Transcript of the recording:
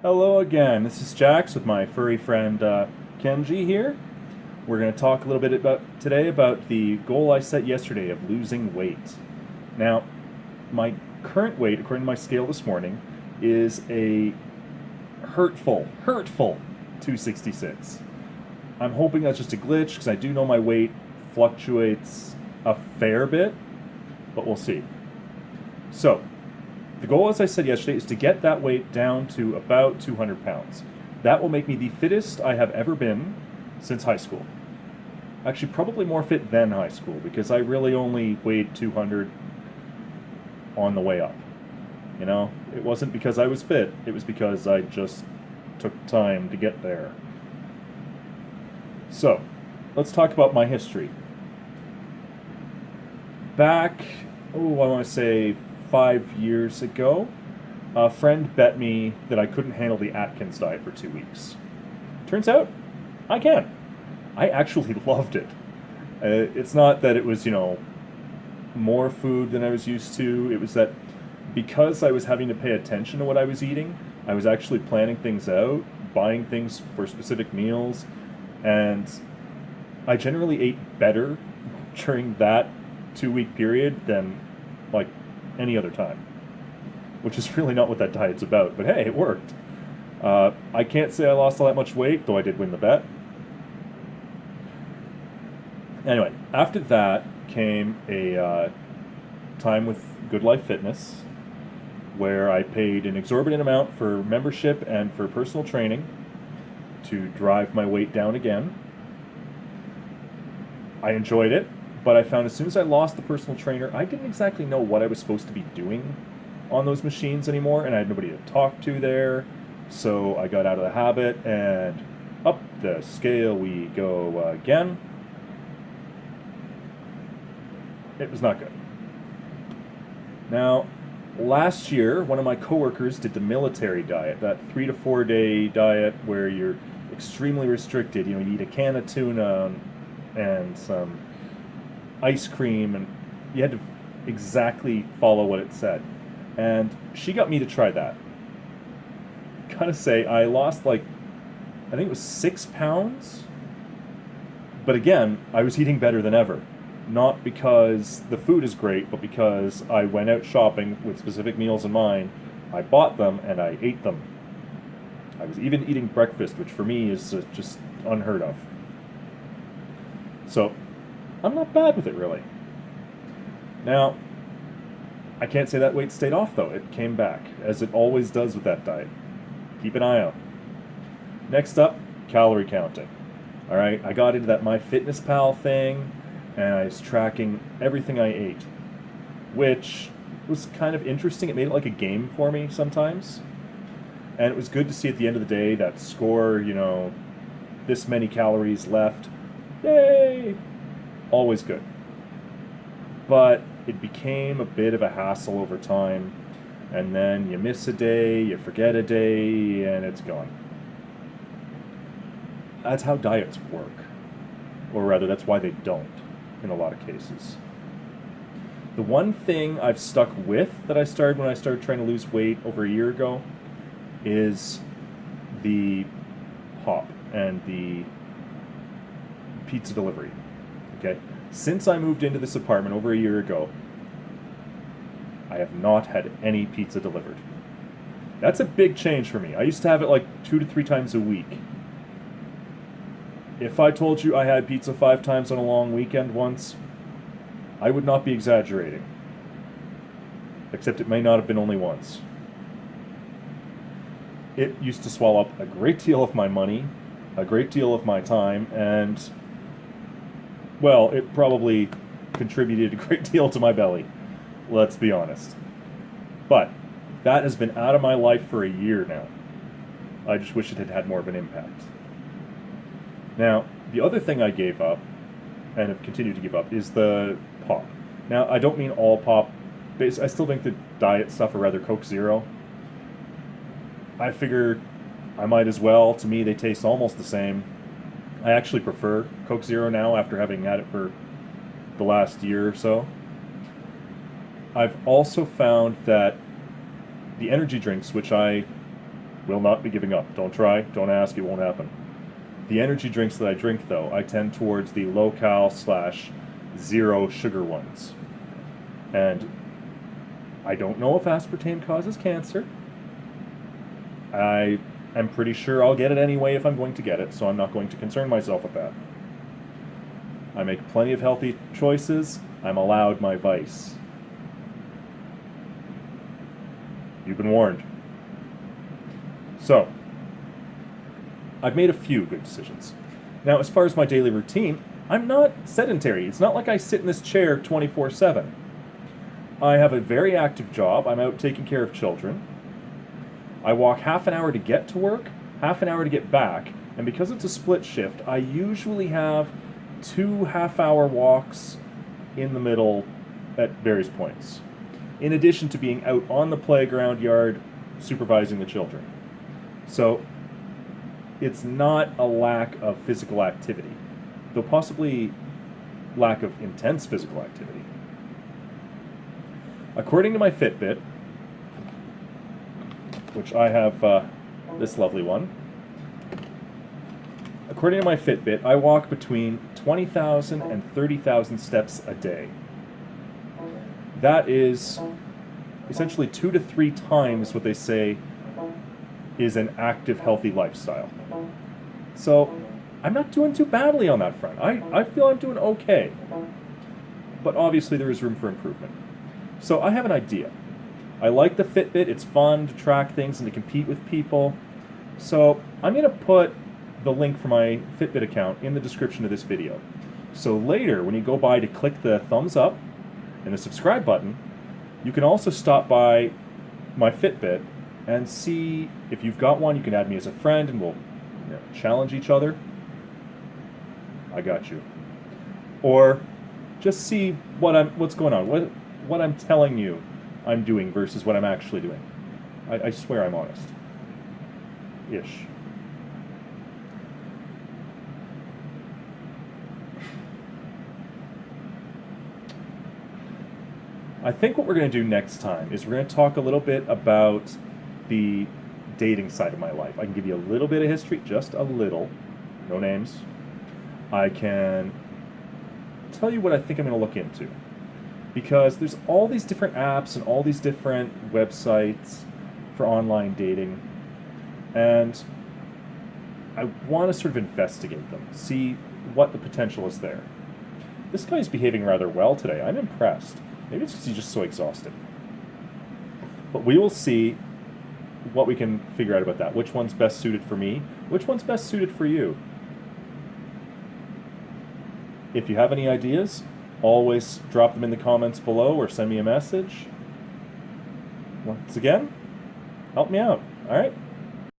Hello again. This is Jax with my furry friend Kenji here. We're going to talk a little bit about the goal I set yesterday of losing weight. Now, my current weight, according to my scale this morning, is a hurtful 266. I'm hoping that's just a glitch because I do know my weight fluctuates a fair bit, but we'll see. So, the goal, as I said yesterday, is to get that weight down to about 200 pounds. That will make me the fittest I have ever been since high school. Actually, probably more fit than high school because I really only weighed 200 on the way up. You know, it wasn't because I was fit, it was because I just took time to get there. So, let's talk about my history. Back, I want to say 5 years ago, a friend bet me that I couldn't handle the Atkins diet for 2 weeks. Turns out, I can. I actually loved it. It's not that it was, more food than I was used to. It was that because I was having to pay attention to what I was eating, I was actually planning things out, buying things for specific meals, and I generally ate better during that 2 week period than like any other time, which is really not what that diet's about. But hey, it worked. I can't say I lost all that much weight, though I did win the bet. Anyway, after that came a time with Good Life Fitness, where I paid an exorbitant amount for membership and for personal training to drive my weight down again. I enjoyed it, but I found as soon as I lost the personal trainer, I didn't exactly know what I was supposed to be doing on those machines anymore, and I had nobody to talk to there. So I got out of the habit, and up the scale we go again. It was not good. Now, last year, one of my coworkers did the military diet, that 3 to 4 day diet where you're extremely restricted. You eat a can of tuna and some ice cream, and you had to exactly follow what it said. And she got me to try that. Gotta say, I lost I think it was 6 pounds. But again, I was eating better than ever. Not because the food is great, but because I went out shopping with specific meals in mind. I bought them and I ate them. I was even eating breakfast, which for me is just unheard of. So, I'm not bad with it, really. Now, I can't say that weight stayed off, though. It came back, as it always does with that diet. Keep an eye out. Next up, calorie counting. All right, I got into that MyFitnessPal thing, and I was tracking everything I ate, which was kind of interesting. It made it like a game for me sometimes. And it was good to see at the end of the day that score, this many calories left. Yay! Always good. But it became a bit of a hassle over time, and then you miss a day, you forget a day, and it's gone. That's how diets work. Or rather, that's why they don't, in a lot of cases. The one thing I've stuck with that I started when I started trying to lose weight over a year ago is the hop and the pizza delivery. Okay? Since I moved into this apartment over a year ago, I have not had any pizza delivered. That's a big change for me. I used to have it 2 to 3 times a week. If I told you I had pizza 5 times on a long weekend once, I would not be exaggerating. Except it may not have been only once. It used to swallow up a great deal of my money, a great deal of my time, and, well, it probably contributed a great deal to my belly. Let's be honest. But that has been out of my life for a year now. I just wish it had had more of an impact. Now, the other thing I gave up, and have continued to give up, is the pop. Now, I don't mean all pop. I still think the diet stuff, or rather Coke Zero. I figure I might as well. To me, they taste almost the same. I actually prefer Coke Zero now after having had it for the last year or so. I've also found that the energy drinks, which I Will not be giving up. Don't try, don't ask, it won't happen. The energy drinks that I drink, though, I tend towards the low-cal / zero sugar ones. And I don't know if aspartame causes cancer. I am pretty sure I'll get it anyway if I'm going to get it, so I'm not going to concern myself with that. I make plenty of healthy choices. I'm allowed my vice. You've been warned. So, I've made a few good decisions. Now, as far as my daily routine, I'm not sedentary. It's not like I sit in this chair 24/7. I have a very active job. I'm out taking care of children. I walk half an hour to get to work, half an hour to get back, and because it's a split shift, I usually have 2 half-hour walks in the middle at various points, in addition to being out on the playground yard supervising the children. So it's not a lack of physical activity, though possibly lack of intense physical activity. According to my Fitbit, which I have this lovely one, according to my Fitbit, I walk between 20,000 and 30,000 steps a day. That is essentially 2 to 3 times what they say is an active, healthy lifestyle. So I'm not doing too badly on that front. I feel I'm doing okay. But obviously there is room for improvement. So I have an idea. I like the Fitbit. It's fun to track things and to compete with people. So I'm going to put the link for my Fitbit account in the description of this video. So later, when you go by to click the thumbs up and the subscribe button, you can also stop by my Fitbit and see if you've got one. You can add me as a friend and we'll challenge each other. I got you. Or just see what's going on, what I'm telling you I'm doing versus what I'm actually doing. I swear I'm honest. Ish. I think what we're going to do next time is we're going to talk a little bit about the dating side of my life. I can give you a little bit of history, just a little, no names. I can tell you what I think I'm going to look into. Because there's all these different apps and all these different websites for online dating. And I want to sort of investigate them, see what the potential is there. This guy's behaving rather well today. I'm impressed. Maybe it's because he's just so exhausted. But we will see what we can figure out about that. Which one's best suited for me? Which one's best suited for you? If you have any ideas, always drop them in the comments below or send me a message. Once again, help me out, all right?